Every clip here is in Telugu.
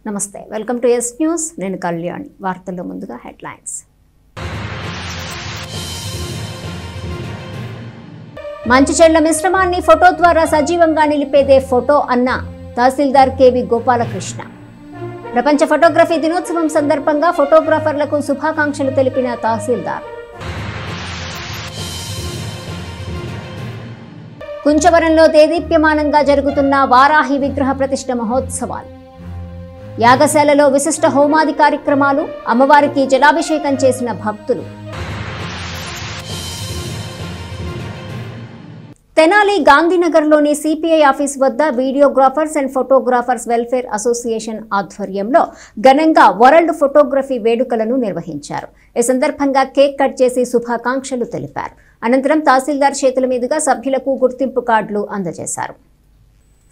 నమస్తే, వెల్కమ్ టు ఎస్ న్యూస్. నేను కళ్యాణి. వార్తల్లో ముందుగా హెడ్లైన్స్. మంచి చెడ్ల మిశ్రమాన్ని ఫోటో ద్వారా సజీవంగా నిలిపేదే ఫోటో అన్న తహసీల్దార్ కేవి గోపాలకృష్ణ. ప్రపంచ ఫోటోగ్రఫీ దినోత్సవం సందర్భంగా ఫోటోగ్రాఫర్లకు శుభాకాంక్షలు తెలిపిన తహసీల్దార్. కుంచవరంలో దేదీప్యమానంగా జరుగుతున్న వారాహి విగ్రహ ప్రతిష్ఠ మహోత్సవాలు. యాగశాలలో విశిష్ట హోమాది కార్యక్రమాలు. అమ్మవారికి జలాభిషేకం చేసిన భక్తులు. తెనాలి గాంధీనగర్లోని సిపిఐ ఆఫీస్ వద్ద videographers and photographers welfare association ఆధ్వర్యంలో ఘనంగా వరల్డ్ ఫోటోగ్రఫీ వేడుకలను నిర్వహించారు. ఈ సందర్భంగా కేక్ కట్ చేసి శుభాకాంక్షలు తెలిపారు. అనంతరం తహసీల్దార్ చేతుల మీదుగా సభ్యులకు గుర్తింపు కార్డులు అందజేశారు.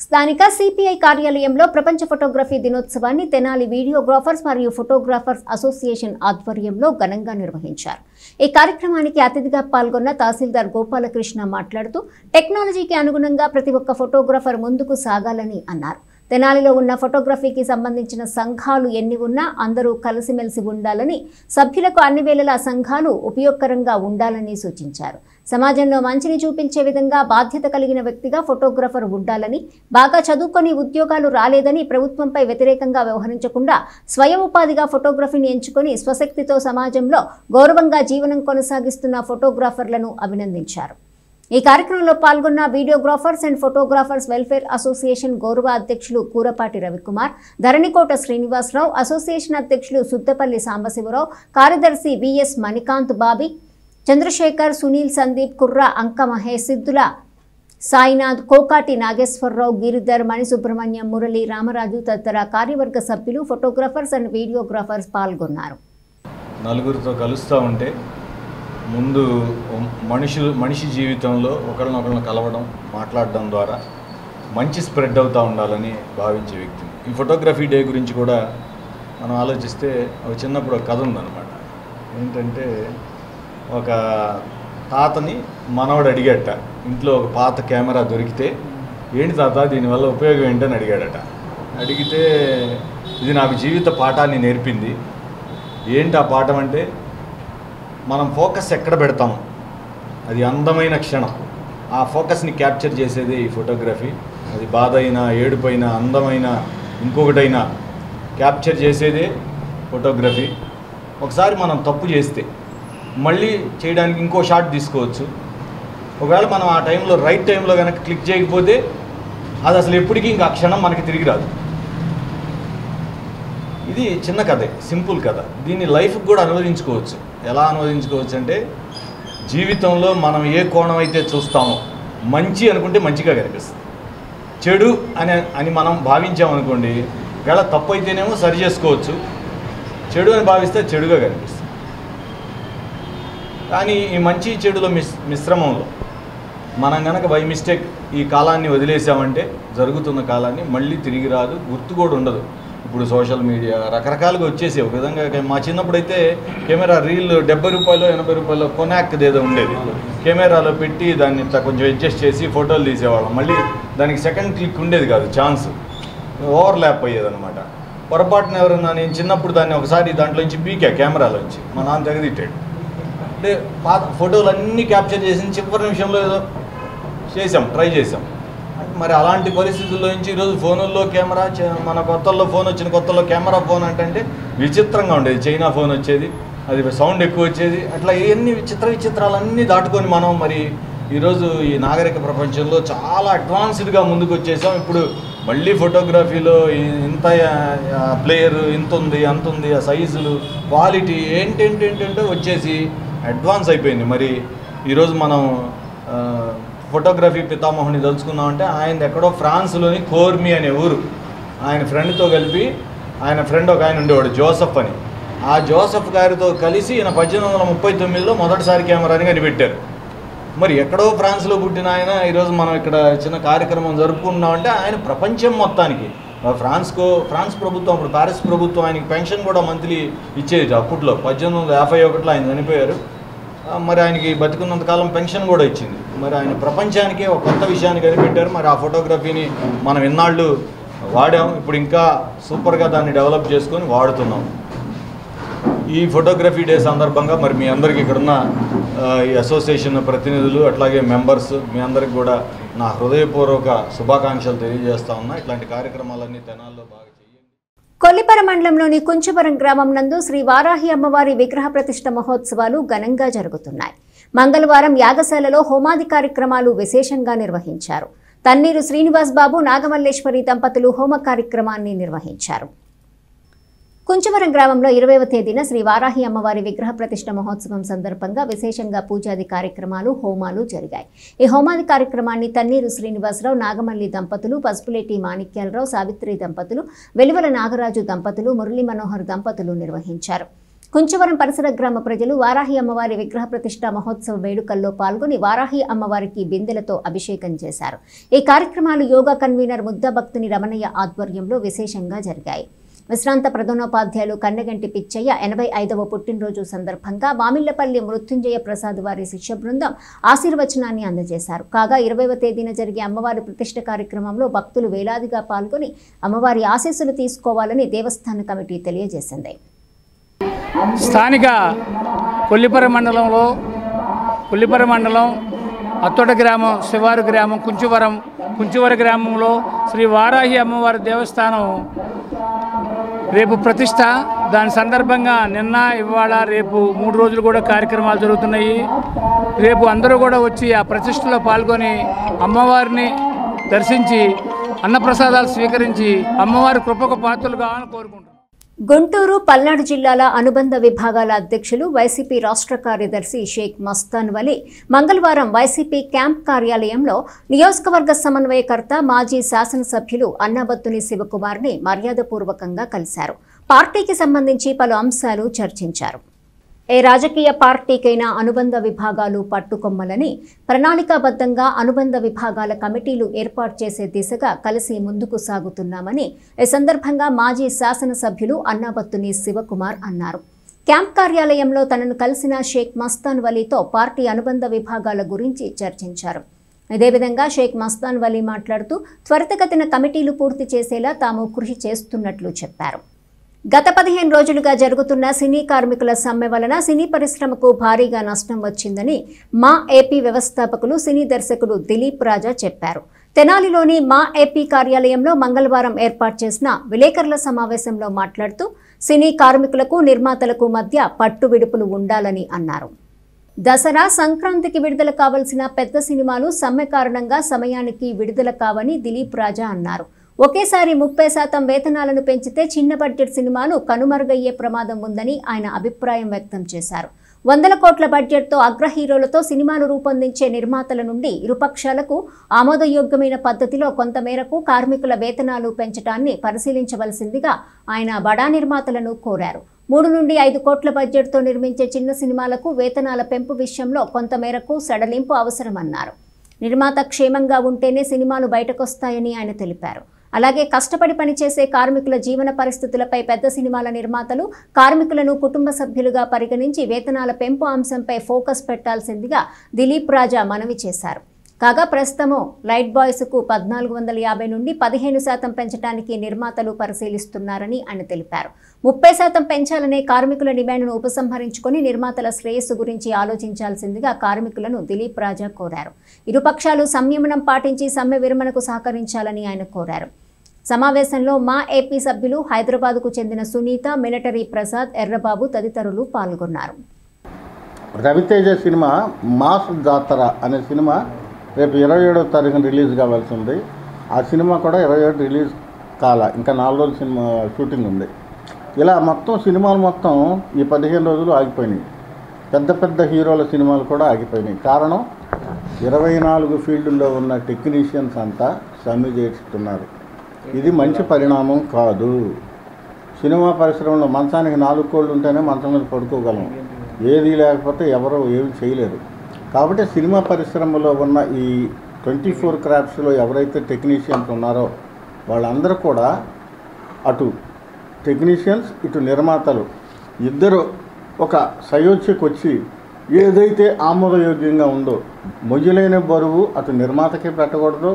స్థానిక సిపిఐ కార్యాలయంలో ప్రపంచ ఫోటోగ్రఫీ దినోత్సవాన్ని తెనాలి వీడియోగ్రాఫర్స్ మరియు ఫోటోగ్రాఫర్స్ అసోసియేషన్ ఆధ్వర్యంలో ఘనంగా నిర్వహించారు. ఈ కార్యక్రమానికి అతిథిగా పాల్గొన్న తహసీల్దార్ గోపాలకృష్ణ మాట్లాడుతూ టెక్నాలజీకి అనుగుణంగా ప్రతి ఒక్క ఫోటోగ్రాఫర్ ముందుకు సాగాలని అన్నారు. తెనాలిలో ఉన్న ఫోటోగ్రఫీకి సంబంధించిన సంఘాలు ఎన్ని ఉన్నా అందరూ కలిసిమెలిసి ఉండాలని, సభ్యులకు అన్ని వేళలా సంఘాలు ఉపయోగకరంగా ఉండాలని సూచించారు. సమాజంలో మంచిని చూపించే విధంగా బాధ్యత కలిగిన వ్యక్తిగా ఫోటోగ్రాఫర్ ఉండాలని, బాగా చదువుకొని ఉద్యోగాలు రాలేదని ప్రభుత్వంపై వ్యతిరేకంగా వ్యవహరించకుండా స్వయం ఉపాధిగా ఫోటోగ్రఫీని ఎంచుకొని స్వశక్తితో సమాజంలో గౌరవంగా జీవనం కొనసాగిస్తున్న ఫోటోగ్రాఫర్లను అభినందించారు. ఈ కార్యక్రమంలో పాల్గొన్న videographers and photographers welfare association గౌరవ అధ్యక్షులు కూరపాటి రవికుమార్, ధరణికోట శ్రీనివాసరావు, అసోసియేషన్ అధ్యక్షులు సుద్దపల్లి సాంబశివరావు, కార్యదర్శి విఎస్ మణికాంత్ బాబీ, చంద్రశేఖర్, సునీల్, సందీప్, కుర్రా, అంక మహేష్, సిద్ధుల సాయినాథ్, కోకాటి నాగేశ్వరరావు, గిరిధర్, మణిసుబ్రహ్మణ్యం, మురళి, రామరాజు తదితర కార్యవర్గ సభ్యులు, ఫోటోగ్రాఫర్స్ అండ్ వీడియోగ్రాఫర్స్ పాల్గొన్నారు. నలుగురితో కలుస్తూ ఉంటే ముందు మనిషి జీవితంలో ఒకరినొకరిని కలవడం, మాట్లాడడం ద్వారా మంచి స్ప్రెడ్ అవుతూ ఉండాలని భావించే వ్యక్తిని. ఈ ఫోటోగ్రఫీ డే గురించి కూడా మనం ఆలోచిస్తే ఒక చిన్నప్పుడు ఒక కథ ఉందన్నమాట. ఏంటంటే ఒక తాతని మనవడు అడిగాడట, ఇంట్లో ఒక పాత కెమెరా దొరికితే ఏంటి తాత దీనివల్ల ఉపయోగం ఏంటని అడిగాడట. అడిగితే ఇది నాకు జీవిత పాఠాన్ని నేర్పింది. ఏంటి ఆ పాఠం అంటే, మనం ఫోకస్ ఎక్కడ పెడతాము అది అందమైన క్షణం. ఆ ఫోకస్ని క్యాప్చర్ చేసేదే ఈ ఫోటోగ్రఫీ. అది బాధ అయినా, ఏడుపైనా, అందమైన ఇంకొకటైనా క్యాప్చర్ చేసేదే ఫోటోగ్రఫీ. ఒకసారి మనం తప్పు చేస్తే మళ్ళీ చేయడానికి ఇంకో షాట్ తీసుకోవచ్చు. ఒకవేళ మనం ఆ టైంలో రైట్ టైంలో కనుక క్లిక్ చేయకపోతే అది అసలు ఎప్పటికీ ఇంకా ఆ క్షణం మనకి తిరిగి రాదు. ఇది చిన్న కథే, సింపుల్ కథ. దీన్ని లైఫ్కి కూడా అనువదించుకోవచ్చు. ఎలా అనువదించుకోవచ్చు అంటే, జీవితంలో మనం ఏ కోణం అయితే చూస్తామో, మంచి అనుకుంటే మంచిగా కనిపిస్తుంది, చెడు అని మనం భావించామనుకోండి, ఒకవేళ తప్పు అయితేనేమో సరి చేసుకోవచ్చు, చెడు అని భావిస్తే చెడుగా కనిపిస్తుంది. కానీ ఈ మంచి చెడుల మిశ్రమంలో మనం కనుక బై మిస్టేక్ ఈ కాలాన్ని వదిలేసామంటే, జరుగుతున్న కాలాన్ని మళ్ళీ తిరిగి రాదు, గుర్తు కూడా ఉండదు. ఇప్పుడు సోషల్ మీడియా రకరకాలుగా వచ్చేసి ఒక విధంగా. మా చిన్నప్పుడు అయితే కెమెరా రీల్ 70 రూపాయలు 80 రూపాయలు కొనాక్ది ఏదో ఉండేది, కెమెరాలో పెట్టి దాన్ని కొంచెం అడ్జస్ట్ చేసి ఫోటోలు తీసేవాళ్ళం. మళ్ళీ దానికి సెకండ్ క్లిక్ ఉండేది కాదు, ఛాన్స్ ఓవర్లాప్ అయ్యేదన్నమాట. పొరపాటున ఎవరన్నా, నేను చిన్నప్పుడు దాన్ని ఒకసారి దాంట్లోంచి పీకా, కెమెరాలోంచి మా నాన్న తెగదిట్టాడు. అంటే పాత ఫోటోలు అన్నీ క్యాప్చర్ చేసి చివరి నిమిషంలో ఏదో ట్రై చేసాం. మరి అలాంటి పరిస్థితుల్లో నుంచి ఈరోజు ఫోనుల్లో కెమెరా, మన కొత్తల్లో ఫోన్ వచ్చిన కొత్తల్లో కెమెరా ఫోన్ అంటే విచిత్రంగా ఉండేది. చైనా ఫోన్ వచ్చేది, అది సౌండ్ ఎక్కువ వచ్చేది. అట్లా ఎన్ని విచిత్రాలన్నీ దాటుకొని మనం మరి ఈరోజు ఈ నాగరిక ప్రపంచంలో చాలా అడ్వాన్స్డ్గా ముందుకు వచ్చేసాం. ఇప్పుడు మళ్ళీ ఫోటోగ్రఫీలో ఇంత ప్లేయర్ ఇంత ఉంది, అంత ఉంది, ఆ సైజులు, క్వాలిటీ ఏంటంటే వచ్చేసి అడ్వాన్స్ అయిపోయింది. మరి ఈరోజు మనం ఫోటోగ్రఫీ పితామహుని తలుచుకున్నామంటే, ఆయన ఎక్కడో ఫ్రాన్స్లోని కోర్మి అనే ఊరు, ఆయన ఫ్రెండ్తో కలిపి, ఆయన ఫ్రెండ్ ఒక ఆయన ఉండేవాడు జోసెఫ్ అని. ఆ జోసెఫ్ గారితో కలిసి ఈయన 1839లో మొదటిసారి కెమెరాని కనిపెట్టారు. మరి ఎక్కడో ఫ్రాన్స్లో పుట్టిన ఆయన ఈరోజు మనం ఇక్కడ చిన్న కార్యక్రమం జరుపుకున్నామంటే, ఆయన ప్రపంచం మొత్తానికి ఫ్రాన్స్ ప్రభుత్వం, అప్పుడు ప్యారిస్ ప్రభుత్వం ఆయనకి పెన్షన్ కూడా మంత్లీ ఇచ్చేది. అప్పట్లో 1851లో ఆయన చనిపోయారు. మరి ఆయనకి బతికున్నంతకాలం పెన్షన్ కూడా ఇచ్చింది. మరి ఆయన ప్రపంచానికే ఒక కొత్త విషయాన్ని కనిపెట్టారు. మరి ఆ ఫోటోగ్రఫీని మనం ఇన్నాళ్ళు వాడాం. ఇప్పుడు ఇంకా సూపర్గా దాన్ని డెవలప్ చేసుకొని వాడుతున్నాం. ఈ ఫోటోగ్రఫీ డే సందర్భంగా మరి మీ అందరికీ ఇక్కడున్న ఈ అసోసియేషన్ ప్రతినిధులు అట్లాగే మెంబర్స్ మీ అందరికి కూడా నా హృదయపూర్వక శుభాకాంక్షలు తెలియజేస్తా ఉన్నా. ఇట్లాంటి కార్యక్రమాలన్నీ తెనాల్లో బాగా చేయండి. కొల్లిపర మండలంలోని కుంచవరం గ్రామం నందు శ్రీ వారాహి అమ్మవారి విగ్రహ ప్రతిష్ఠ మహోత్సవాలు ఘనంగా జరుగుతున్నాయి. మంగళవారం యాగశాలలో హోమాది కార్యక్రమాలు విశేషంగా నిర్వహించారు. తన్నీరు శ్రీనివాస్ బాబు నాగమల్లేశ్వరి దంపతులు హోమ కార్యక్రమాన్ని నిర్వహించారు. కుంచవరం గ్రామంలో 20వ తేదీన శ్రీ వారాహి అమ్మవారి విగ్రహ ప్రతిష్ఠ మహోత్సవం సందర్భంగా విశేషంగా పూజాది కార్యక్రమాలు హోమాలు జరిగాయి. ఈ హోమాది కార్యక్రమాన్ని తన్నీరు శ్రీనివాసరావు నాగమల్లి దంపతులు, పసుపులేటి మాణిక్యాలరావు సావిత్రి దంపతులు, వెలువల నాగరాజు దంపతులు, మురళీ మనోహర్ దంపతులు నిర్వహించారు. కుంచవరం పరిసర గ్రామ ప్రజలు వారాహి అమ్మవారి విగ్రహ ప్రతిష్ఠ మహోత్సవ వేడుకల్లో పాల్గొని వారాహి అమ్మవారికి బిందెలతో అభిషేకం చేశారు. ఈ కార్యక్రమాలు యోగా కన్వీనర్ ముద్దభక్తుని రమణయ్య ఆధ్వర్యంలో విశేషంగా జరిగాయి. విశ్రాంత ప్రధానోపాధ్యాయులు కన్నెగంటి పిచ్చయ్య 85వ పుట్టినరోజు సందర్భంగా మామిళ్లపల్లి మృత్యుంజయ ప్రసాద్ వారి శిష్య బృందం ఆశీర్వచనాన్ని అందజేశారు. కాగా 20వ తేదీన జరిగే అమ్మవారి ప్రతిష్ఠ కార్యక్రమంలో భక్తులు వేలాదిగా పాల్గొని అమ్మవారి ఆశీస్సులు తీసుకోవాలని దేవస్థాన కమిటీ తెలియజేసింది. స్థానిక కొల్లిపర మండలం అత్తోట గ్రామం శివారు గ్రామం కుంచువర గ్రామంలో శ్రీ వారాహి అమ్మవారి దేవస్థానం రేపు ప్రతిష్ట. దాని సందర్భంగా నిన్న ఇవాళ రేపు 3 రోజులు కూడా కార్యక్రమాలు జరుగుతున్నాయి. రేపు అందరూ కూడా వచ్చి ఆ ప్రతిష్టలో పాల్గొని అమ్మవారిని దర్శించి అన్నప్రసాదాలు స్వీకరించి అమ్మవారి కృపకు పాత్రలు కావాలని కోరుకుంటున్నాం. గుంటూరు, పల్నాడు జిల్లాల అనుబంధ విభాగాల అధ్యక్షులు వైసీపీ రాష్ట్ర కార్యదర్శి షేక్ మస్తాన్ వలీ మంగళవారం వైసీపీ క్యాంప్ కార్యాలయంలో నియోజకవర్గ సమన్వయకర్త మాజీ శాసనసభ్యులు అన్నాబత్తుని శివకుమార్ని మర్యాదపూర్వకంగా కలిశారు. పార్టీకి సంబంధించి పలు అంశాలు చర్చించారు. ఏ రాజకీయ పార్టీకైనా అనుబంధ విభాగాలు పట్టుకొమ్మలని ప్రణాళికాబద్ధంగా అనుబంధ విభాగాల కమిటీలు ఏర్పాటు చేసే దిశగా కలిసి ముందుకు సాగుతున్నామని ఈ సందర్భంగా మాజీ శాసనసభ్యులు అన్నాబత్తుని శివకుమార్ అన్నారు. క్యాంప్ కార్యాలయంలో తనను కలిసిన షేక్ మస్తాన్ వలీతో పార్టీ అనుబంధ విభాగాల గురించి చర్చించారు. ఇదేవిధంగా షేక్ మస్తాన్ వలీ మాట్లాడుతూ త్వరితగతిన కమిటీలు పూర్తి చేసేలా తాము కృషి చేస్తున్నట్లు చెప్పారు. గత 15 రోజులుగా జరుగుతున్న సినీ కార్మికుల సమ్మె వలన సినీ పరిశ్రమకు భారీగా నష్టం వచ్చిందని మా ఏపీ వ్యవస్థాపకులు సినీ దర్శకుడు దిలీప్ రాజా చెప్పారు. తెనాలిలోని మా ఏపీ కార్యాలయంలో మంగళవారం ఏర్పాటు చేసిన విలేకరుల సమావేశంలో మాట్లాడుతూ సినీ కార్మికులకు నిర్మాతలకు మధ్య పట్టు విడుపులు ఉండాలని అన్నారు. దసరా, సంక్రాంతికి విడుదల కావాల్సిన పెద్ద సినిమాలు సమ్మె కారణంగా సమయానికి విడుదల కావని దిలీప్ రాజా అన్నారు. ఒకేసారి 30% వేతనాలను పెంచితే చిన్న బడ్జెట్ సినిమాలు కనుమరుగయ్యే ప్రమాదం ఉందని ఆయన అభిప్రాయం వ్యక్తం చేశారు. 100 కోట్ల బడ్జెట్తో అగ్ర హీరోలతో సినిమాలు రూపొందించే నిర్మాతల నుండి ఇరుపక్షాలకు ఆమోదయోగ్యమైన పద్ధతిలో కొంతమేరకు కార్మికుల వేతనాలు పెంచడాన్ని పరిశీలించవలసిందిగా ఆయన బడా నిర్మాతలను కోరారు. 3 నుండి 5 కోట్ల బడ్జెట్తో నిర్మించే చిన్న సినిమాలకు వేతనాల పెంపు విషయంలో కొంతమేరకు సడలింపు అవసరమన్నారు. నిర్మాత క్షేమంగా ఉంటేనే సినిమాలు బయటకొస్తాయని ఆయన తెలిపారు. అలాగే కష్టపడి పనిచేసే కార్మికుల జీవన పరిస్థితులపై పెద్ద సినిమాల నిర్మాతలు కార్మికులను కుటుంబ సభ్యులుగా పరిగణించి వేతనాల పెంపు అంశంపై ఫోకస్ పెట్టాల్సిందిగా దిలీప్ రాజా మనవి చేశారు. కాగా ప్రస్తుతము లైట్ బాయ్స్కు 1450 నుండి 15% పెంచడానికి నిర్మాతలు పరిశీలిస్తున్నారని ఆయన తెలిపారు. 30% పెంచాలనే కార్మికుల డిమాండ్ను ఉపసంహరించుకొని నిర్మాతల శ్రేయస్సు గురించి ఆలోచించాల్సిందిగా కార్మికులను దిలీప్ రాజా కోరారు. ఇరుపక్షాలు సంయమనం పాటించి సమ్మె విరమణకు సహకరించాలని ఆయన కోరారు. సమావేశంలో మా ఏపీ సభ్యులు హైదరాబాద్కు చెందిన సునీత, మిలిటరీ ప్రసాద్, ఎర్రబాబు తదితరులు పాల్గొన్నారు. రవితేజ సినిమా మాస్ జాతర అనే సినిమా రేపు 27వ తారీఖున రిలీజ్ కావాల్సి ఉంది. ఆ సినిమా కూడా 27 రిలీజ్ కాల, ఇంకా 4 రోజులు సినిమా షూటింగ్ ఉంది. ఇలా మొత్తం సినిమాలు మొత్తం ఈ 15 రోజులు ఆగిపోయినాయి. పెద్ద పెద్ద హీరోల సినిమాలు కూడా ఆగిపోయినాయి. కారణం 24 ఫీల్డుల్లో ఉన్న టెక్నీషియన్స్ అంతా సమ్మె చేస్తున్నారు. ఇది మంచి పరిణామం కాదు. సినిమా పరిశ్రమలో మంచానికి 4 కోళ్ళు ఉంటేనే మంచం మీద పడుకోగలం, ఏది లేకపోతే ఎవరు ఏమి చేయలేరు. కాబట్టి సినిమా పరిశ్రమలో ఉన్న ఈ 24 క్రాఫ్ట్స్లో ఎవరైతే టెక్నీషియన్స్ ఉన్నారో వాళ్ళందరూ కూడా అటు టెక్నీషియన్స్ ఇటు నిర్మాతలు ఇద్దరు ఒక సయోధ్యకు వచ్చి ఏదైతే ఆమోదయోగ్యంగా ఉందో మొయ్యలేని బరువు అటు నిర్మాతకి పెట్టకూడదు,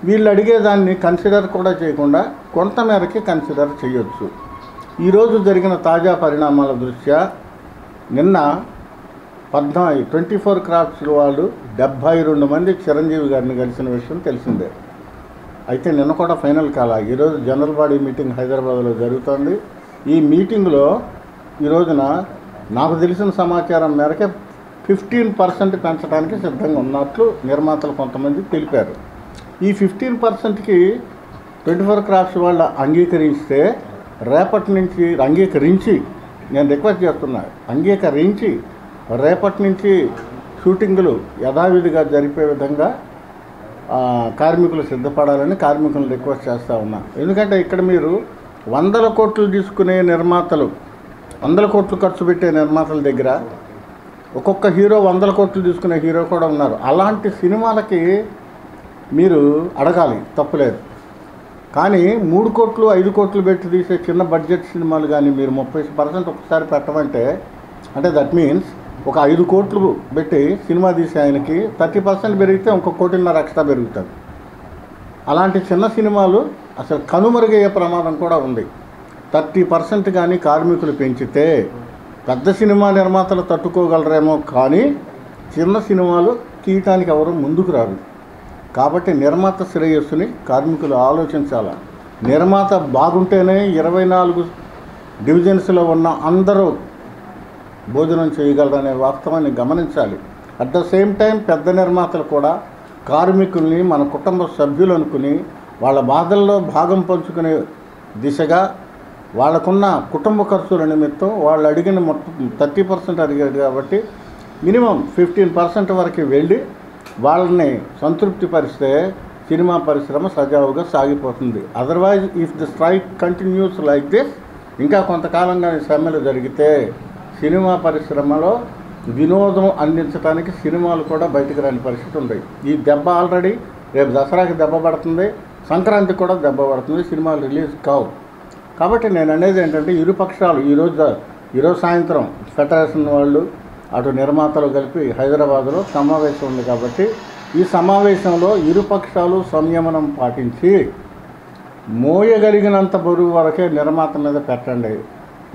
వీళ్ళు అడిగేదాన్ని కన్సిడర్ కూడా చేయకుండా కొంతమేరకి కన్సిడర్ చేయొచ్చు. ఈరోజు జరిగిన తాజా పరిణామాల దృష్ట్యా నిన్న 24 క్రాఫ్ట్స్ వాళ్ళు 72 మంది చిరంజీవి గారిని కలిసిన విషయం తెలిసిందే. అయితే నిన్న కూడా ఫైనల్ కాల. ఈరోజు జనరల్ బాడీ మీటింగ్ హైదరాబాద్లో జరుగుతుంది. ఈ మీటింగ్లో ఈ రోజున నాకు తెలిసిన సమాచారం మేరకు 15% పెంచడానికి సిద్ధంగా ఉన్నట్లు నిర్మాతలు కొంతమంది తెలిపారు. ఈ 15%కి 24 క్రాఫ్ట్స్ వాళ్ళు అంగీకరిస్తే రేపటి నుంచి అంగీకరించి నేను రిక్వెస్ట్ చేస్తున్నా, అంగీకరించి రేపటి నుంచి షూటింగులు యథావిధిగా జరిపే విధంగా కార్మికులు సిద్ధపడాలని కార్మికులను రిక్వెస్ట్ చేస్తూ ఉన్నా. ఎందుకంటే ఇక్కడ మీరు 100 కోట్లు తీసుకునే నిర్మాతలు, 100 కోట్లు ఖర్చు పెట్టే నిర్మాతల దగ్గర ఒక్కొక్క హీరో 100 కోట్లు తీసుకునే హీరో కూడా ఉన్నారు. అలాంటి సినిమాలకి మీరు అడగాలి, తప్పులేదు. కానీ 3 కోట్లు 5 కోట్లు పెట్టి తీసే చిన్న బడ్జెట్ సినిమాలు కానీ మీరు 30% ఒకసారి పెట్టమంటే, అంటే దట్ మీన్స్ ఒక 5 కోట్లు పెట్టి సినిమా తీసే ఆయనకి 30% పెరిగితే ఇంకో 1.5 కోటి ఎక్స్ట్రా పెరుగుతుంది. అలాంటి చిన్న సినిమాలు అసలు కనుమరుగయ్యే ప్రమాదం కూడా ఉంది. 30% కానీ కార్మికులు పెంచితే పెద్ద సినిమా నిర్మాతలు తట్టుకోగలరేమో, కానీ చిన్న సినిమాలు తీయటానికి ఎవరు ముందుకు రారు. కాబట్టి నిర్మాత శ్రేయస్సుని కార్మికులు ఆలోచించాలి. నిర్మాత బాగుంటేనే 24 డివిజన్స్లో ఉన్న అందరూ భోజనం చేయగలరనే వాస్తవాన్ని గమనించాలి. అట్ ద సేమ్ టైం పెద్ద నిర్మాతలు కూడా కార్మికుల్ని మన కుటుంబ సభ్యులు అనుకుని వాళ్ళ బాధల్లో భాగం పంచుకునే దిశగా వాళ్ళకున్న కుటుంబ ఖర్చుల నిమిత్తం వాళ్ళు అడిగిన మొత్తం 30% అడిగారు కాబట్టి మినిమం 15% వరకు వెళ్ళి వాళ్ళని సంతృప్తి పరిస్తే సినిమా పరిశ్రమ సజావుగా సాగిపోతుంది. Otherwise if the strike continuous like this, ఇంకా కొంతకాలంగా సమ్మెలు జరిగితే సినిమా పరిశ్రమలో వినోదం అందించడానికి సినిమాలు కూడా బయటకు రాని పరిస్థితి ఉంది. ఈ దెబ్బ ఆల్రెడీ రేపు దసరాకి దెబ్బ పడుతుంది, సంక్రాంతికి కూడా దెబ్బ పడుతుంది, సినిమాలు రిలీజ్ కావు. కాబట్టి నేను అనేది ఏంటంటే ఇరుపక్షాలు ఈరోజు సాయంత్రం ఫెడరేషన్ వాళ్ళు అటు నిర్మాతలు కలిపి హైదరాబాద్లో సమావేశం ఉంది. కాబట్టి ఈ సమావేశంలో ఇరుపక్షాలు సంయమనం పాటించి మోయగలిగినంత బరువు వరకే నిర్మాత మీద పెట్టండి.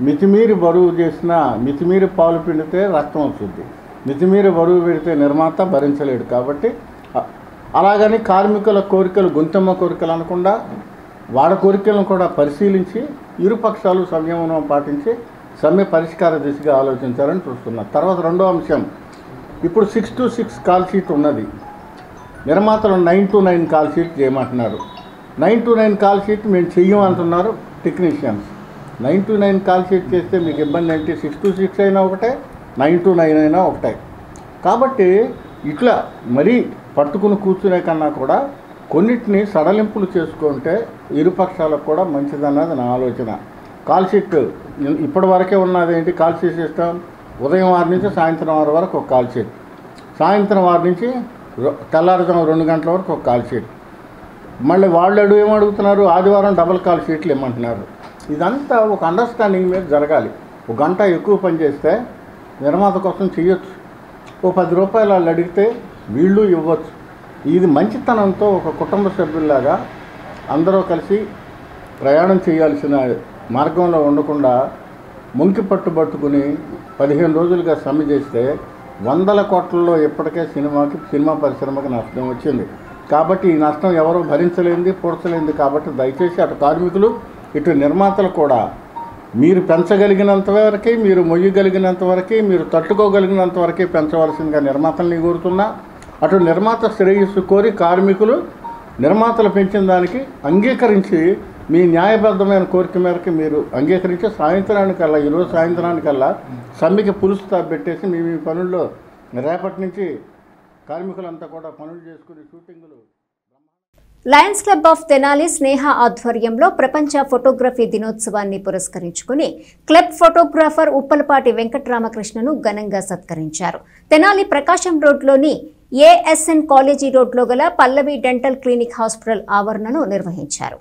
మితిమీరి బరువు చేసినా, మితిమీరి పాలు పిండితే రక్తం వస్తుంది, మితిమీరి బరువు పెడితే నిర్మాత భరించలేడు. కాబట్టి అలాగని కార్మికుల కోరికలు గుంతమ్మ కోరికలు అనకుండా వాళ్ళ కోరికలను కూడా పరిశీలించి ఇరుపక్షాలు సంయమనం పాటించి సమ్మె పరిష్కార దిశగా ఆలోచించాలని చూస్తున్నారు. తర్వాత రెండో అంశం, ఇప్పుడు 6 to 6 కాల్ షీట్ ఉన్నది. నిర్మాతలు 9 to 9 కాల్ షీట్ చేయమంటున్నారు. 9 to 9 కాల్ షీట్ మేము చెయ్యమంటున్నారు టెక్నీషియన్స్. 9 to 9 కాల్ షీట్ చేస్తే మీకు ఇబ్బంది ఏంటి? 6 to 6 అయినా ఒకటే, 9 to 9 అయినా ఒకటే. కాబట్టి ఇట్లా మరీ పట్టుకుని కూర్చునే కన్నా కూడా కొన్నిటిని సడలింపులు చేసుకుంటే ఇరుపక్షాలకు కూడా మంచిదన్నది నా ఆలోచన. కాల్ షీట్ ఇప్పటి వరకే ఉన్నది ఏంటి? కాల్ షీట్ సిస్టమ్ ఉదయం 6 నుంచి సాయంత్రం 6 వరకు ఒక కాల్ షీట్, సాయంత్రం 6 నుంచి తెల్లారుజాము 2 గంటల వరకు ఒక కాల్ షీట్. మళ్ళీ వాళ్ళు ఏమడుగుతున్నారు? ఆదివారం డబుల్ కాల్ షీట్లు ఇమ్మంటున్నారు. ఇదంతా ఒక అండర్స్టాండింగ్ మీద జరగాలి. ఒక గంట ఎక్కువ పని చేస్తే నిర్మాత కోసం చేయొచ్చు. ఓ 10 రూపాయలు వాళ్ళు అడిగితే వీళ్ళు ఇవ్వచ్చు. ఇది మంచితనంతో ఒక కుటుంబ సభ్యుల్లాగా అందరూ కలిసి ప్రయాణం చేయాల్సిన మార్గంలో ఉండకుండా ముంకి పట్టుబట్టుకుని 15 రోజులుగా సమ్మె చేస్తే 100 కోట్లలో ఇప్పటికే సినిమా పరిశ్రమకి నష్టం వచ్చింది. కాబట్టి ఈ నష్టం ఎవరు భరించలేంది, పూడ్చలేంది. కాబట్టి దయచేసి అటు కార్మికులు ఇటు నిర్మాతలు కూడా మీరు పెంచగలిగినంత వరకే, మీరు మొయ్యగలిగినంత వరకే, మీరు తట్టుకోగలిగినంత వరకే పెంచవలసిందిగా నిర్మాతల్ని కోరుతున్నా. అటు నిర్మాత శ్రేయస్సు కోరి కార్మికులు నిర్మాతలు పెంచిన దానికి అంగీకరించి మీ న్యాయబద్ధమైన కోరిక మేరకు మీరు అంగీకరించి సాయంత్రానికల్లా, ఈరోజు సాయంత్రానికల్లా సమ్మెకి పులుసు పెట్టేసి మీ పనుల్లో రేపటి నుంచి కార్మికులంతా కూడా పనులు చేసుకుని షూటింగులు. లయన్స్ క్లబ్ ఆఫ్ తెనాలి స్నేహ ఆధ్వర్యంలో ప్రపంచ ఫోటోగ్రఫీ దినోత్సవాన్ని పురస్కరించుకుని క్లబ్ ఫోటోగ్రాఫర్ ఉప్పలపాటి వెంకటరామకృష్ణను ఘనంగా సత్కరించారు. తెనాలి ప్రకాశం రోడ్లోని ఏఎస్ఎన్ కాలేజీ రోడ్లో గల పల్లవి డెంటల్ క్లినిక్ హాస్పిటల్ ఆవరణను నిర్వహించారు.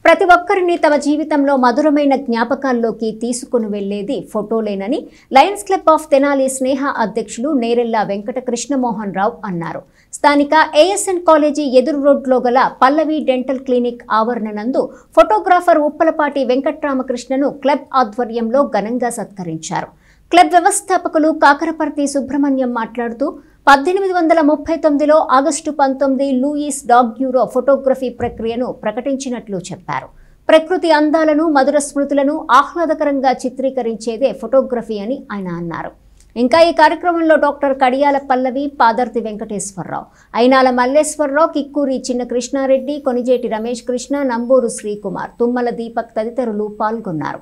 ప్రతి ఒక్కరిని తమ జీవితంలో మధురమైన జ్ఞాపకాల్లోకి తీసుకుని వెళ్లేది ఫోటోలేనని లయన్స్ క్లబ్ ఆఫ్ తెనాలి స్నేహ అధ్యక్షులు నేరెళ్ల వెంకట కృష్ణమోహన్ రావు అన్నారు. స్థానిక ఏఎస్ఎన్ కాలేజీ ఎదురు రోడ్లో గల పల్లవి డెంటల్ క్లినిక్ ఆవరణ నందు ఫోటోగ్రాఫర్ ఉప్పలపాటి వెంకట్రామకృష్ణను క్లబ్ ఆధ్వర్యంలో ఘనంగా సత్కరించారు. క్లబ్ వ్యవస్థాపకులు కాకరపర్తి సుబ్రహ్మణ్యం మాట్లాడుతూ 1839లో ఆగస్టు 19 లూయిస్ డాగ్యూరో ఫోటోగ్రఫీ ప్రక్రియను ప్రకటించినట్లు చెప్పారు. ప్రకృతి అందాలను, మధుర స్మృతులను ఆహ్లాదకరంగా చిత్రీకరించేదే ఫోటోగ్రఫీ అని ఆయన అన్నారు. ఇంకా ఈ కార్యక్రమంలో డాక్టర్ కడియాల పల్లవి, పాదర్తి వెంకటేశ్వరరావు, అయినాల మల్లేశ్వరరావు, కిక్కూరి చిన్న కృష్ణారెడ్డి, కొనిజేటి రమేష్ కృష్ణ, నంబూరు శ్రీకుమార్, తుమ్మల దీపక్ తదితరులు పాల్గొన్నారు.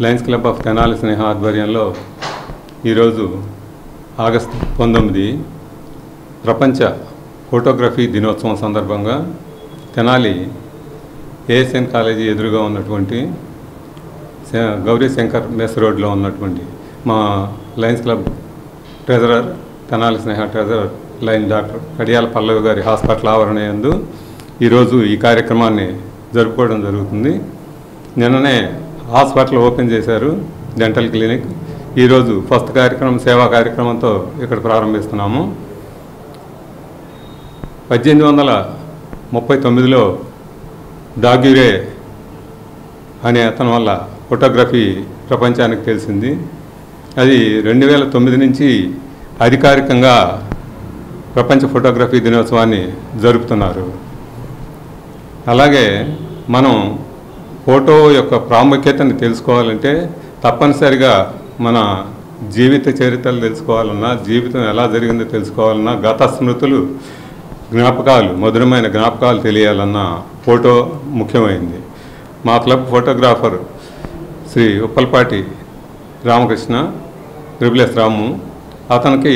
లయన్స్ క్లబ్ ఆఫ్ తెనాలి స్నేహ ఆధ్వర్యంలో ఈరోజు ఆగస్టు 19 ప్రపంచ ఫోటోగ్రఫీ దినోత్సవం సందర్భంగా తెనాలి ఏఎస్ఎన్ కాలేజీ ఎదురుగా ఉన్నటువంటి గౌరీ శంకర్ మెస్ రోడ్లో ఉన్నటువంటి మా లయన్స్ క్లబ్ ట్రెజరర్, తెనాలి స్నేహ ట్రెజరర్ లైన్ డాక్టర్ కడియాల పల్లవి గారి హాస్పిటల్ ఆవరణ యందు ఈరోజు ఈ కార్యక్రమాన్ని జరుపుకోవడం జరుగుతుంది. నిన్ననే హాస్పిటల్ ఓపెన్ చేశారు, డెంటల్ క్లినిక్. ఈరోజు ఫస్ట్ కార్యక్రమం సేవా కార్యక్రమంతో ఇక్కడ ప్రారంభిస్తున్నాము. 1839లో డాగ్యూరే అనే అతని వల్ల ఫోటోగ్రఫీ ప్రపంచానికి తెలిసింది. అది 2009 నుంచి అధికారికంగా ప్రపంచ ఫోటోగ్రఫీ దినోత్సవాన్ని జరుపుతున్నారు. అలాగే మనం ఫోటో యొక్క ప్రాముఖ్యతను తెలుసుకోవాలంటే తప్పనిసరిగా మన జీవిత చరిత్రలు తెలుసుకోవాలన్నా, జీవితం ఎలా జరిగిందో తెలుసుకోవాలన్నా, గత స్మృతులు, జ్ఞాపకాలు, మధురమైన జ్ఞాపకాలు తెలియాలన్నా ఫోటో ముఖ్యమైంది. మా క్లబ్ ఫోటోగ్రాఫర్ శ్రీ ఉప్పలపాటి రామకృష్ణ త్రిపులెస్ రాము, అతనికి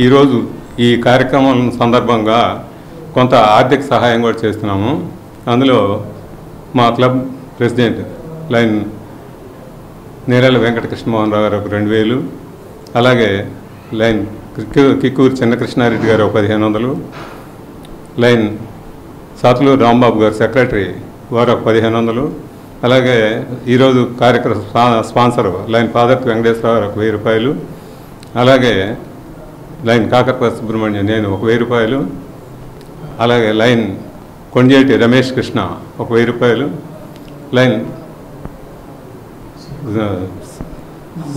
ఈరోజు ఈ కార్యక్రమం సందర్భంగా కొంత ఆర్థిక సహాయం కూడా చేస్తున్నాము. అందులో మా club president lion Nerella Venkata Krishnamohan Rao garu ఒక 2000, అలాగే లైన్ కిక్కూరి చిన్న కృష్ణారెడ్డి గారు ఒక 1500, లైన్ సాతులూరు రాంబాబు గారు సెక్రటరీ వారు ఒక 1500, అలాగే ఈరోజు కార్యక్రమ స్పాన్సర్ లైన్ పాదర్తి వెంకటేశ్వర గారు ఒక 1000 రూపాయలు, అలాగే లైన్ కాకరపల్లి సుబ్రహ్మణ్యం నేను ఒక 1000 రూపాయలు, అలాగే లైన్ కొండేటి రమేష్ కృష్ణ ఒక 1000 రూపాయలు, లైన్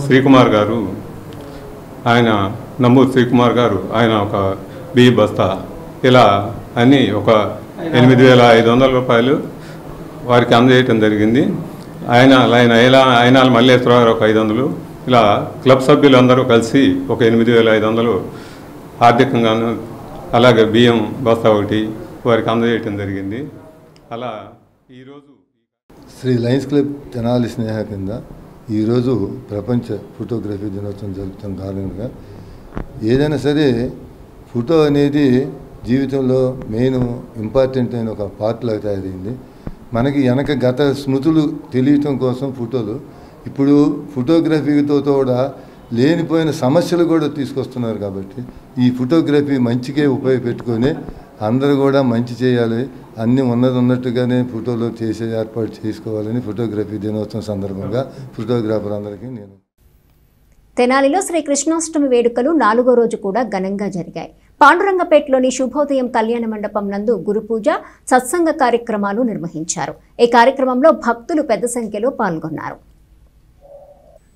శ్రీకుమార్ గారు, ఆయన నంబూరు శ్రీకుమార్ గారు, ఆయన ఒక బియ్య బస్తా, ఇలా అన్నీ ఒక 8500 రూపాయలు వారికి అందజేయటం జరిగింది. అయినాల మల్లేశ్వరరావు గారు ఒక 500, ఇలా క్లబ్ సభ్యులందరూ కలిసి ఒక 8500 ఆర్థికంగాను, అలాగే బియ్యం బస్తా ఒకటి వారికి అందజేయటం జరిగింది. అలా ఈరోజు శ్రీ లయన్స్ క్లబ్ తెనాలి స్నేహ కింద ఈరోజు ప్రపంచ ఫోటోగ్రఫీ దినోత్సవం జరుపుతున్న కారణంగా ఏదైనా సరే ఫోటో అనేది జీవితంలో మెయిన్ ఇంపార్టెంట్ అయిన ఒక పార్ట్ లాగా తయారైంది. మనకి వెనక గత స్మృతులు తెలియటం కోసం ఫోటోలు, ఇప్పుడు ఫోటోగ్రఫీతో కూడా లేనిపోయిన సమస్యలు కూడా తీసుకొస్తున్నారు. కాబట్టి ఈ ఫోటోగ్రఫీ మంచికే ఉపయోగపెట్టుకొని అందరూ కూడా మంచి చేయాలి, అన్నీ ఉన్నట్టుగానే ఫోటోలు చేసే ఏర్పాటు చేసుకోవాలని ఫోటోగ్రఫీ దినోత్సవం సందర్భంగా ఫోటోగ్రాఫర్ అందరికీ నేను. తెనాలిలో శ్రీ కృష్ణాష్టమి వేడుకలు 4వ రోజు కూడా ఘనంగా జరిగాయి. పాండురంగపేటలోని శుభోదయం కళ్యాణ మండపం నందు గురుపూజ, సత్సంగ కార్యక్రమాలు నిర్వహించారు. ఈ కార్యక్రమంలో భక్తులు పెద్ద సంఖ్యలో పాల్గొన్నారు.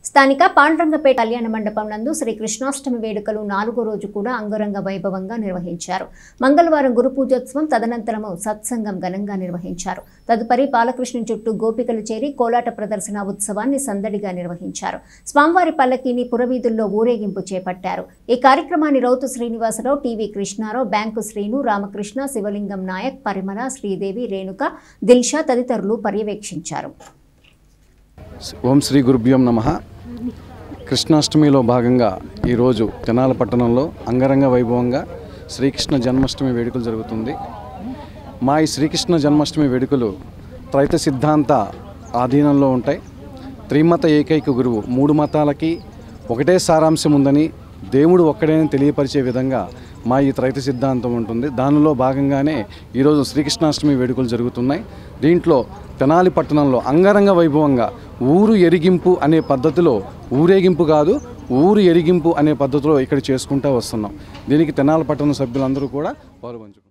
స్థానిక పాండురంగపేట కళ్యాణ మండపం నందు శ్రీ కృష్ణాష్టమి వేడుకలు 4వ రోజు కూడా అంగరంగ వైభవంగా నిర్వహించారు. మంగళవారం గురుపూజోత్సవం, తదనంతరము సత్సంగం ఘనంగా నిర్వహించారు. తదుపరి బాలకృష్ణ చుట్టూ గోపికలు చేరి కోలాట ప్రదర్శన ఉత్సవాన్ని సందడిగా నిర్వహించారు. స్వామివారి పల్లకీని పురవీధుల్లో ఊరేగింపు చేపట్టారు. ఈ కార్యక్రమాన్ని రౌతు శ్రీనివాసరావు, టీవీ కృష్ణారావు, బ్యాంకు శ్రీను, రామకృష్ణ, శివలింగం నాయక్, పరిమళ, శ్రీదేవి, రేణుక, దిల్షా తదితరులు పర్యవేక్షించారు. ఓం శ్రీ గురుభ్యోం నమః. కృష్ణాష్టమిలో భాగంగా ఈరోజు తెనాలి పట్టణంలో అంగరంగ వైభవంగా శ్రీకృష్ణ జన్మాష్టమి వేడుకలు జరుగుతుంది. మా ఈ శ్రీకృష్ణ జన్మాష్టమి వేడుకలు త్రైత సిద్ధాంత ఆధీనంలో ఉంటాయి. త్రిమత ఏకైక గురువు, 3 మతాలకి ఒకటే సారాంశం ఉందని దేవుడు ఒక్కడేని తెలియపరిచే విధంగా మా ఈ త్రైత సిద్ధాంతం ఉంటుంది. దానిలో భాగంగానే ఈరోజు శ్రీకృష్ణాష్టమి వేడుకలు జరుగుతున్నాయి. దీంట్లో తెనాలి పట్టణంలో అంగరంగ వైభవంగా ఊరు ఎరిగింపు అనే పద్ధతిలో, ఊరేగింపు కాదు ఊరు ఎరిగింపు అనే పద్ధతిలో ఇక్కడ చేసుకుంటూ వస్తున్నాం. దీనికి తెనాలి పట్టణ సభ్యులందరూ కూడా పాల్పంచుకుంటారు.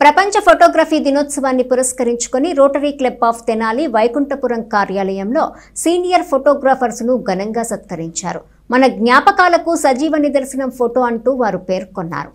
ప్రపంచ ఫోటోగ్రఫీ దినోత్సవాన్ని పురస్కరించుకొని rotary club of Tenali Vaikunthapuram కార్యాలయంలో సీనియర్ ఫోటోగ్రాఫర్స్ను ఘనంగా సత్కరించారు. మన జ్ఞాపకాలకు సజీవ నిదర్శనం ఫోటో అంటూ వారు పేర్కొన్నారు.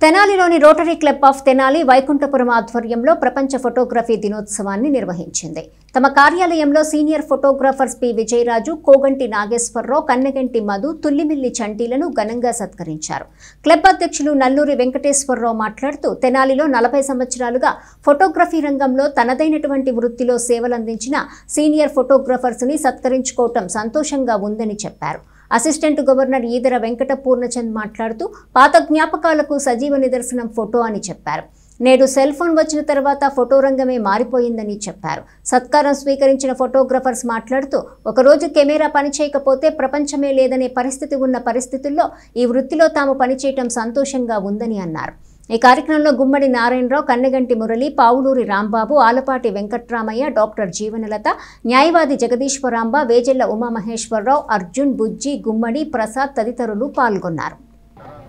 తెనాలిలోని rotary club of Tenali Vaikunthapuram ఆధ్వర్యంలో ప్రపంచ ఫోటోగ్రఫీ దినోత్సవాన్ని నిర్వహించింది. తమ కార్యాలయంలో senior photographers P Vijayaraju, Koganti Nageswararao, Kannaganti Madhu, Tullimilli చంటీలను ఘనంగా సత్కరించారు. క్లబ్ అధ్యక్షులు నల్లూరి వెంకటేశ్వరరావు మాట్లాడుతూ తెనాలిలో 40 సంవత్సరాలుగా ఫోటోగ్రఫీ రంగంలో తనదైనటువంటి వృత్తిలో సేవలందించిన సీనియర్ ఫోటోగ్రాఫర్స్ని సత్కరించుకోవటం సంతోషంగా ఉందని చెప్పారు. అసిస్టెంట్ గవర్నర్ ఈదర వెంకట పూర్ణచంద్ మాట్లాడుతూ పాత జ్ఞాపకాలకు సజీవ నిదర్శనం ఫోటో అని చెప్పారు. నేడు సెల్ ఫోన్ వచ్చిన తర్వాత ఫోటో రంగమే మారిపోయిందని చెప్పారు. సత్కారం స్వీకరించిన ఫోటోగ్రాఫర్స్ మాట్లాడుతూ ఒకరోజు కెమెరా పనిచేయకపోతే ప్రపంచమే లేదనే పరిస్థితి ఉన్న పరిస్థితుల్లో ఈ వృత్తిలో తాము పనిచేయటం సంతోషంగా ఉందని అన్నారు. ఈ కార్యక్రమంలో గుమ్మడి నారాయణరావు, కన్నగంటి మురళి, పావులూరి రాంబాబు, ఆలపాటి వెంకట్రామయ్య, డాక్టర్ జీవనలత, న్యాయవాది జగదీశ్వరాంబ, వేజెళ్ల ఉమామహేశ్వరరావు, అర్జున్, బుజ్జి, గుమ్మడి, ప్రసాద్ తదితరులు పాల్గొన్నారు.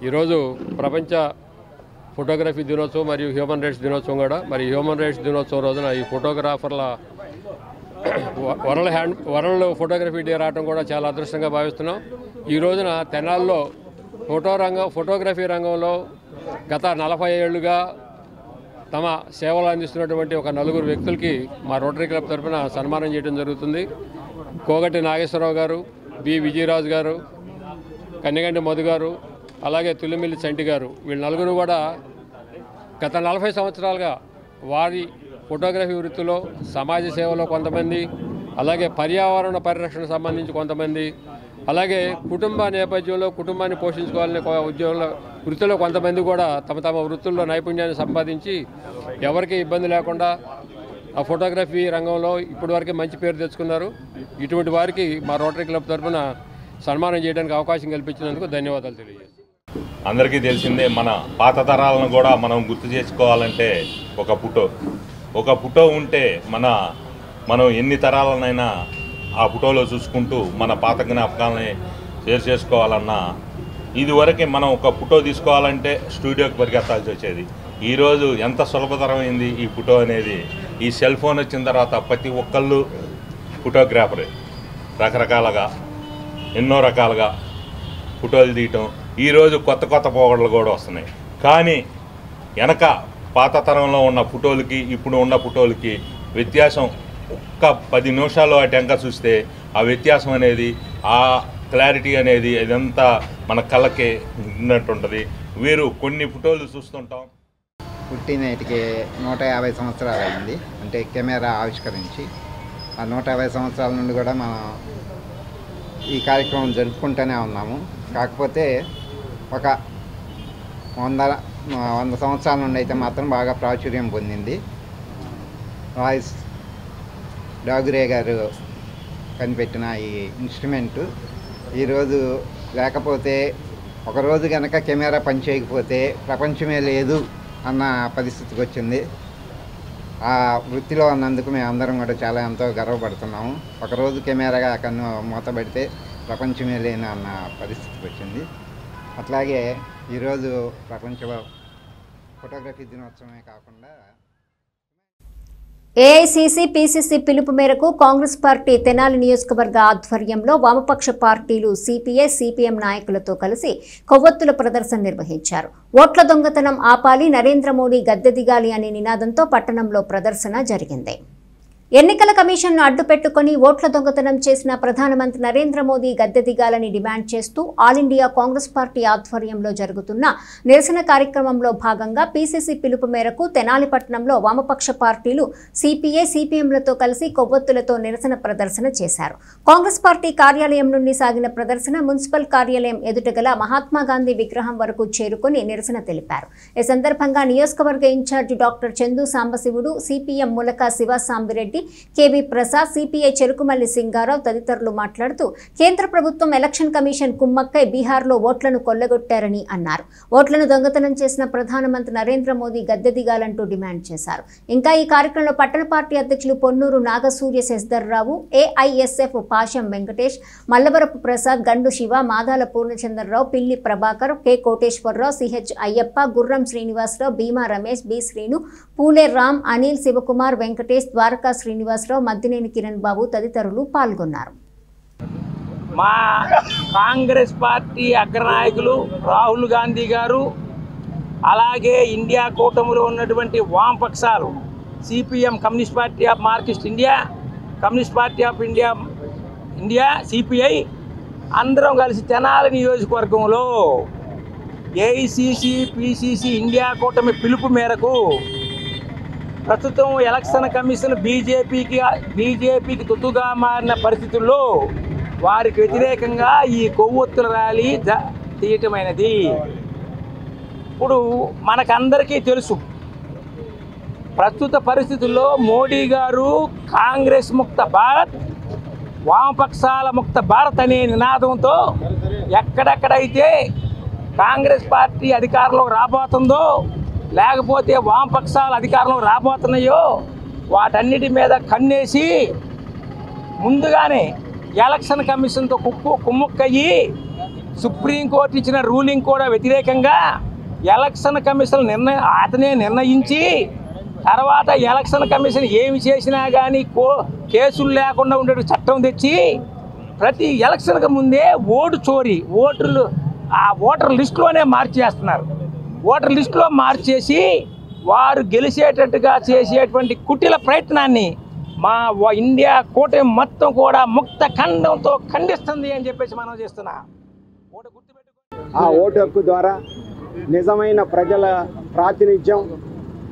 ఈరోజు ప్రపంచ ఫోటోగ్రఫీ దినోత్సవం మరియు హ్యూమన్ రైట్స్ దినోత్సవం కూడా. మరి హ్యూమన్ రైట్స్ దినోత్సవం రోజున ఈ ఫోటోగ్రాఫర్ల వరల్డ్ ఫోటోగ్రఫీ డే రావడం కూడా చాలా అదృష్టంగా భావిస్తున్నాం. ఈ రోజున తెనాల్లో ఫోటోగ్రఫీ రంగంలో గత 40 ఏళ్లుగా తమ సేవలు అందిస్తున్నటువంటి ఒక 4 వ్యక్తులకి మా రోటరీ క్లబ్ తరఫున సన్మానం చేయడం జరుగుతుంది. కోగటి నాగేశ్వరరావు గారు, బి విజయరాజు గారు, కన్నగంటి మధు గారు, అలాగే తుల్లిమిల్లి చంటి గారు. వీళ్ళు 4 కూడా గత 40 సంవత్సరాలుగా వారి ఫోటోగ్రఫీ వృత్తిలో, సమాజ సేవలో కొంతమంది, అలాగే పర్యావరణ పరిరక్షణ సంబంధించి కొంతమంది, అలాగే కుటుంబ నేపథ్యంలో కుటుంబాన్ని పోషించుకోవాలనే వృత్తిలో కొంతమంది కూడా తమ వృత్తుల్లో నైపుణ్యాన్ని సంపాదించి ఎవరికి ఇబ్బంది లేకుండా ఆ ఫోటోగ్రఫీ రంగంలో ఇప్పటివరకు మంచి పేరు తెచ్చుకున్నారు. ఇటువంటి వారికి మా రోటరీ క్లబ్ తరఫున సన్మానం చేయడానికి అవకాశం కల్పించినందుకు ధన్యవాదాలు తెలియజేస్తాను. అందరికీ తెలిసిందే, మన పాత తరాలను కూడా మనం గుర్తు చేసుకోవాలంటే ఒక ఫోటో ఉంటే మనం ఎన్ని తరాలనైనా ఆ ఫోటోలో చూసుకుంటూ మన పాత జ్ఞాపకాలని షేర్ చేసుకోవాలన్నా ఇదివరకు మనం ఒక ఫోటో తీసుకోవాలంటే స్టూడియోకి పరిగెత్తాల్సి వచ్చేది. ఈరోజు ఎంత సులభతరమైంది ఈ ఫోటో అనేది. ఈ సెల్ ఫోన్ వచ్చిన తర్వాత ప్రతి ఒక్కళ్ళు ఫోటోగ్రాఫరే, రకరకాలుగా ఎన్నో రకాలుగా ఫోటోలు తీయటం. ఈరోజు కొత్త పోగడలు కూడా వస్తున్నాయి. కానీ వెనక పాత తరంలో ఉన్న ఫోటోలకి ఇప్పుడు ఉన్న ఫోటోలకి వ్యత్యాసం ఒక్క 10 నిమిషాలు అటు వెనక చూస్తే ఆ వ్యత్యాసం అనేది, ఆ క్లారిటీ అనేది ఇదంతా మన కళ్ళకి ఉన్నట్టుంటుంది. వీరు కొన్ని ఫోటోలు చూస్తుంటాం. పుట్టినేటికి 150 సంవత్సరాలు అయింది, అంటే కెమెరా ఆవిష్కరించి. ఆ 150 సంవత్సరాల నుండి కూడా మనం ఈ కార్యక్రమం జరుపుకుంటూనే ఉన్నాము. కాకపోతే ఒక 100 సంవత్సరాల నుండి అయితే మాత్రం బాగా ప్రాచుర్యం పొందింది. వాయిస్ డాగురే గారు కనిపెట్టిన ఈ ఇన్స్ట్రుమెంటు ఈరోజు లేకపోతే, ఒకరోజు కనుక కెమెరా పనిచేయకపోతే ప్రపంచమే లేదు అన్న పరిస్థితికి వచ్చింది. ఆ వృత్తిలో ఉన్నందుకు మేము అందరం కూడా ఎంతో గర్వపడుతున్నాము. ఒకరోజు కెమెరాగా కన్ను మూతబడితే ప్రపంచమే లేని అన్న పరిస్థితికి వచ్చింది. అట్లాగే ఈరోజు ప్రపంచ ఫోటోగ్రఫీ దినోత్సవమే కాకుండా ఏఐసీసీ పీసీసీ పిలుపు మేరకు కాంగ్రెస్ పార్టీ తెనాలి నియోజకవర్గ ఆధ్వర్యంలో వామపక్ష పార్టీలు సిపిఐ, సిపిఎం నాయకులతో కలిసి కొవ్వొత్తుల ప్రదర్శన నిర్వహించారు. ఓట్ల దొంగతనం ఆపాలి, నరేంద్ర మోడీ గద్దె దిగాలి అనే నినాదంతో పట్టణంలో ప్రదర్శన జరిగింది. ఎన్నికల కమిషన్ను అడ్డుపెట్టుకుని ఓట్ల దొంగతనం చేసిన ప్రధానమంత్రి నరేంద్ర మోదీ గద్దె దిగాలని డిమాండ్ చేస్తూ ఆల్ ఇండియా కాంగ్రెస్ పార్టీ ఆధ్వర్యంలో జరుగుతున్న నిరసన కార్యక్రమంలో భాగంగా పీసీసీ పిలుపు మేరకు తెనాలిపట్నంలో వామపక్ష పార్టీలు సిపిఐ సిపిఎంలతో కలిసి కొవ్వొత్తులతో నిరసన ప్రదర్శన చేశారు. కాంగ్రెస్ పార్టీ కార్యాలయం నుండి సాగిన ప్రదర్శన మున్సిపల్ కార్యాలయం ఎదుట గల మహాత్మాగాంధీ విగ్రహం వరకు చేరుకుని నిరసన తెలిపారు. ఈ సందర్భంగా నియోజకవర్గ incharge doctor Chandu Sambasivudu, CPM ములక Sivasambireddy, KV Prasad, CPI Cherukumalli Singarao తదితరులు మాట్లాడుతూ కేంద్ర ప్రభుత్వం ఎలక్షన్ కమిషన్ కుమ్మక్కై బీహార్లో ఓట్లను కొల్లగొట్టారని అన్నారు. ఓట్లను దొంగతనం చేసిన ప్రధానమంత్రి నరేంద్ర మోదీ గద్దె దిగాలంటూ డిమాండ్ చేశారు. ఇంకా ఈ కార్యక్రమంలో పట్టణ పార్టీ అధ్యక్షులు పొన్నూరు నాగసూర్య శశిధర్రావు, ఏఐఎస్ఎఫ్ పాశం వెంకటేష్, మల్లవరపు ప్రసాద్, గండు శివ, మాదాల పూర్ణచంద్రరావు, పిల్లి ప్రభాకర్, కె కోటేశ్వరరావు, సిహెచ్ అయ్యప్ప, గుర్రం శ్రీనివాసరావు, భీమా రమేష్, బి శ్రీను, పూలే రామ్, అనిల్, శివకుమార్, వెంకటేష్, ద్వారకా శ్రీనివాసరావు, మద్దినేని కిరణ్ బాబు తదితరులు పాల్గొన్నారు. మా కాంగ్రెస్ పార్టీ అగ్రనాయకులు రాహుల్ గాంధీ గారు, అలాగే ఇండియా కూటమిలో ఉన్నటువంటి వామపక్షాలు CPM, communist party of Marxist India, communist party of India CPI అందరం కలిసి తెనాలి నియోజకవర్గంలో ఏఐసిసి పిసిసి ఇండియా కూటమి పిలుపు మేరకు ప్రస్తుతం ఎలక్షన్ కమిషన్ బీజేపీకి తొత్తుగా మారిన పరిస్థితుల్లో వారికి వ్యతిరేకంగా ఈ కొవ్వొత్తుల ర్యాలీ తీయటమైనది. ఇప్పుడు మనకందరికీ తెలుసు, ప్రస్తుత పరిస్థితుల్లో మోడీ గారు కాంగ్రెస్ ముక్త భారత్, వామపక్షాల ముక్త భారత్ అనే నినాదంతో ఎక్కడెక్కడైతే కాంగ్రెస్ పార్టీ అధికారంలోకి రాబోతుందో, లేకపోతే వామపక్షాల అధికారంలో రాబోతున్నాయో వాటన్నిటి మీద కన్నేసి ముందుగానే ఎలక్షన్ కమిషన్తో కుమ్ముక్కయ్యి సుప్రీంకోర్టు ఇచ్చిన రూలింగ్ కూడా వ్యతిరేకంగా ఎలక్షన్ కమిషన్ అతనే నిర్ణయించి తర్వాత ఎలక్షన్ కమిషన్ ఏమి చేసినా కానీ కేసులు లేకుండా ఉండే చట్టం తెచ్చి ప్రతి ఎలక్షన్కి ముందే ఓటు చోరీ, ఆ ఓటర్ లిస్టులోనే మార్చేస్తున్నారు. ఓటర్ లిస్టులో మార్చేసి వారు గెలిచేటట్టుగా చేసేటువంటి కుటిల ప్రయత్నాన్ని మా ఇండియా కూటమి మొత్తం కూడా ముక్త ఖండంతో ఖండిస్తుంది అని చెప్పేసి మనం చేస్తున్నా. ఆ ఓటు హక్కు ద్వారా నిజమైన ప్రజల ప్రాతినిధ్యం,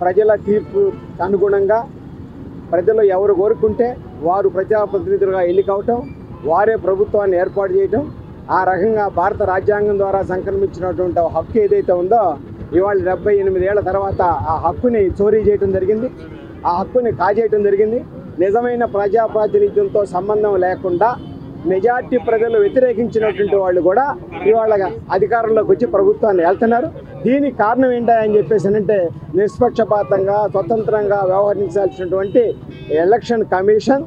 ప్రజల తీర్పు అనుగుణంగా ప్రజలు ఎవరు కోరుకుంటే వారు ప్రజాప్రతినిధులుగా ఎన్నికవటం, వారే ప్రభుత్వాన్ని ఏర్పాటు చేయటం, ఆ రకంగా భారత రాజ్యాంగం ద్వారా సంక్రమించినటువంటి హక్కు ఏదైతే ఉందో ఇవాళ 78 ఏళ్ల తర్వాత ఆ హక్కుని చోరీ చేయడం జరిగింది, ఆ హక్కుని కాజేయటం జరిగింది. నిజమైన ప్రజా ప్రాతినిధ్యంతో సంబంధం లేకుండా మెజార్టీ ప్రజలు వ్యతిరేకించినటువంటి వాళ్ళు కూడా ఇవాళ అధికారంలోకి వచ్చి ప్రభుత్వాన్ని వెళ్తున్నారు. దీనికి కారణం ఏంటని చెప్పేసి నిష్పక్షపాతంగా స్వతంత్రంగా వ్యవహరించాల్సినటువంటి ఎలక్షన్ కమిషన్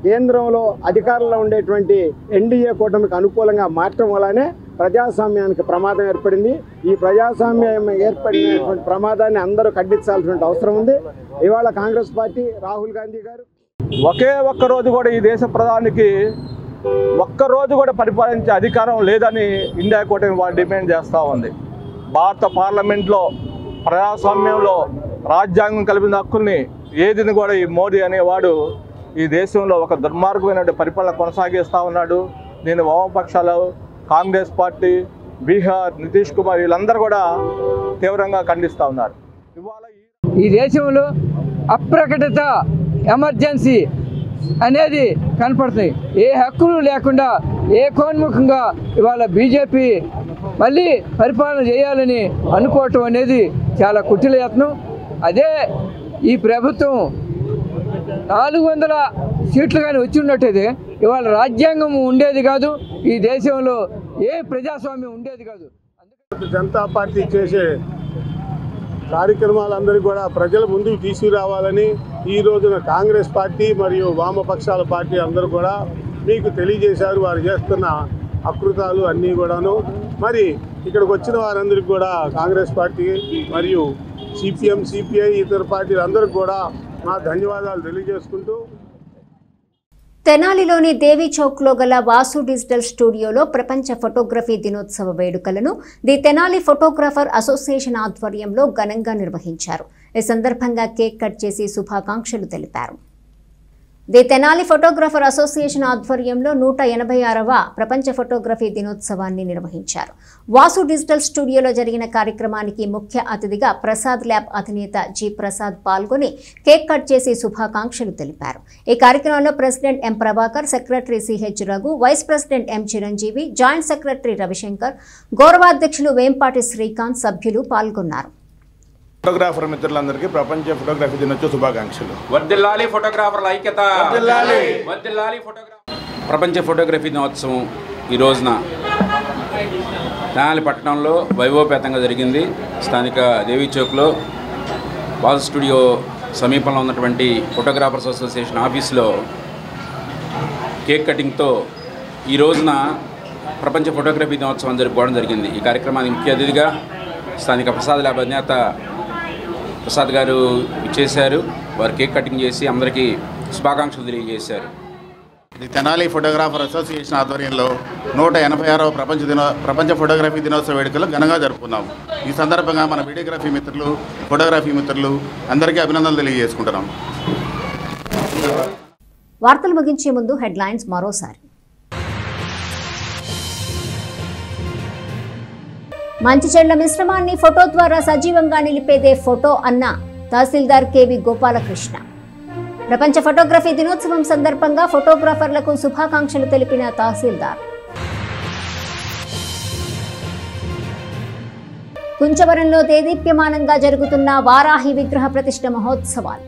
కేంద్రంలో అధికారంలో ఉండేటువంటి ఎన్డీఏ కూటమికి అనుకూలంగా మార్చడం వల్లనే ప్రజాస్వామ్యానికి ప్రమాదం ఏర్పడింది. ఈ ప్రజాస్వామ్యం ఏర్పడినటువంటి ప్రమాదాన్ని అందరూ ఖండించాల్సిన అవసరం ఉంది. ఇవాళ కాంగ్రెస్ పార్టీ రాహుల్ గాంధీ గారు ఒక్క రోజు కూడా ఈ దేశ ప్రధానికి ఒక్కరోజు కూడా పరిపాలించే అధికారం లేదని ఇండియా కూటమి వాళ్ళు డిమాండ్ చేస్తూ ఉంది. భారత పార్లమెంట్లో ప్రజాస్వామ్యంలో రాజ్యాంగం కల్పిన హక్కుల్ని ఏదిని కూడా ఈ మోదీ అనేవాడు ఈ దేశంలో ఒక దుర్మార్గమైన పరిపాలన కొనసాగిస్తూ ఉన్నాడు. నేను వామపక్షాలు, కాంగ్రెస్ పార్టీ, బీహార్ నితీష్ కుమార్ వీళ్ళందరూ కూడా తీవ్రంగా ఖండిస్తూ ఉన్నారు. ఈ దేశంలో అప్రకటిత ఎమర్జెన్సీ అనేది కనపడుతుంది. ఏ హక్కులు లేకుండా ఏకోన్ముఖంగా ఇవాళ బీజేపీ మళ్ళీ పరిపాలన చేయాలని అనుకోవటం అనేది చాలా కుటిల యత్నం. అదే ఈ ప్రభుత్వం 400 సీట్లు కానీ వచ్చి ఉన్నట్టయితే ఇవాళ రాజ్యాంగం ఉండేది కాదు, ఈ దేశంలో ఏ ప్రజాస్వామ్యం ఉండేది కాదు. జనతా పార్టీ చేసే కార్యక్రమాలందరికీ కూడా ప్రజల ముందుకు తీసుకురావాలని ఈ రోజున కాంగ్రెస్ పార్టీ మరియు వామపక్షాల పార్టీ అందరూ కూడా మీకు తెలియజేశారు. వారు చేస్తున్న అకృతాలు అన్నీ కూడాను. మరి ఇక్కడికి వచ్చిన వారందరికీ కూడా కాంగ్రెస్ పార్టీ మరియు సిపిఎం, సిపిఐ ఇతర పార్టీలు అందరికీ కూడా నా ధన్యవాదాలు తెలియజేసుకుంటూ తెనాలిలోని దేవి చౌక్లో గల వాసు డిజిటల్ స్టూడియోలో ప్రపంచ ఫోటోగ్రఫీ దినోత్సవ వేడుకలను ది తెనాలి ఫోటోగ్రాఫర్ అసోసియేషన్ ఆధ్వర్యంలో ఘనంగా నిర్వహించారు. ఈ సందర్భంగా కేక్ కట్ చేసి శుభాకాంక్షలు తెలిపారు. ది తెనాలి ఫోటోగ్రాఫర్ అసోసియేషన్ ఆధ్వర్యంలో 186వ ప్రపంచ ఫోటోగ్రఫీ దినోత్సవాన్ని నిర్వహించారు. వాసు డిజిటల్ స్టూడియోలో జరిగిన కార్యక్రమానికి ముఖ్య అతిథిగా ప్రసాద్ ల్యాబ్ అధినేత జి ప్రసాద్ పాల్గొని కేక్ కట్ చేసి శుభాకాంక్షలు తెలిపారు. ఈ కార్యక్రమంలో president M Prabhakar, secretary CH Raghu, vice president M Chiranjeevi, joint secretary Ravishankar, గౌరవాధ్యక్షులు వేంపాటి శ్రీకాంత్ సభ్యులు పాల్గొన్నారు. ఫోటోగ్రాఫర్ మిత్రులందరికీ ప్రపంచ ఫోటోగ్రఫీ దినోత్సవ శుభాకాంక్షలు. వర్ధిల్లాలి ఫోటోగ్రాఫర్ల ఐక్యత, వర్ధిల్లాలి ప్రపంచ ఫోటోగ్రఫీ దినోత్సవం ఈ రోజున తెనాలి పట్టణంలో వైభవపేతంగా జరిగింది. స్థానిక దేవీ చౌక్లో వాసు స్టూడియో సమీపంలో ఉన్నటువంటి ఫోటోగ్రాఫర్స్ అసోసియేషన్ ఆఫీసులో కేక్ కటింగ్తో ఈ రోజున ప్రపంచ ఫోటోగ్రఫీ దినోత్సవం జరుపుకోవడం జరిగింది. ఈ కార్యక్రమానికి ముఖ్య అతిథిగా స్థానిక ప్రసాద్ ల్యాబ్ అధినేత ప్రసాద్ గారు ఇచ్చేశారు. వారు కేక్ కటింగ్ చేసి అందరికీ శుభాకాంక్షలు తెలియజేశారు. తెనాలి ఫోటోగ్రాఫర్ అసోసియేషన్ ఆధ్వర్యంలో 186వ ప్రపంచ ఫోటోగ్రఫీ దినోత్సవ వేడుకలు ఘనంగా జరుపుకున్నాము. ఈ సందర్భంగా మన వీడియోగ్రఫీ మిత్రులు, ఫోటోగ్రఫీ మిత్రులు అందరికీ అభినందనలు తెలియజేసుకుంటున్నాం. వార్తలు ముగించే ముందు హెడ్లైన్స్ మరోసారి. మంచి చెడ్ల మిశ్రమాన్ని ఫోటో ద్వారా సజీవంగా నిలిపేదే ఫోటో అన్న తహసీల్దార్ కేవి గోపాలకృష్ణ. ప్రపంచ ఫోటోగ్రఫీ దినోత్సవం సందర్భంగా ఫోటోగ్రాఫర్లకు శుభాకాంక్షలు తెలిపిన తహసీల్దార్. కుంచవరంలో దేదీప్యమానంగా జరుగుతున్న వారాహి విగ్రహ ప్రతిష్ఠ మహోత్సవాలు.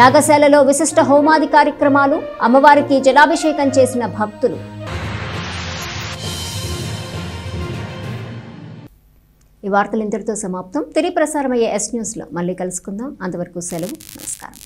యాగశాలలో విశిష్ట హోమాది కార్యక్రమాలు, అమ్మవారికి జలాభిషేకం చేసిన భక్తులు. ఈ వార్తలు ఇంతటితో సమాప్తం. తిరిగి ప్రసారమయ్యే ఎస్ న్యూస్లో మళ్ళీ కలుసుకుందాం. అంతవరకు సెలవు. నమస్కారం.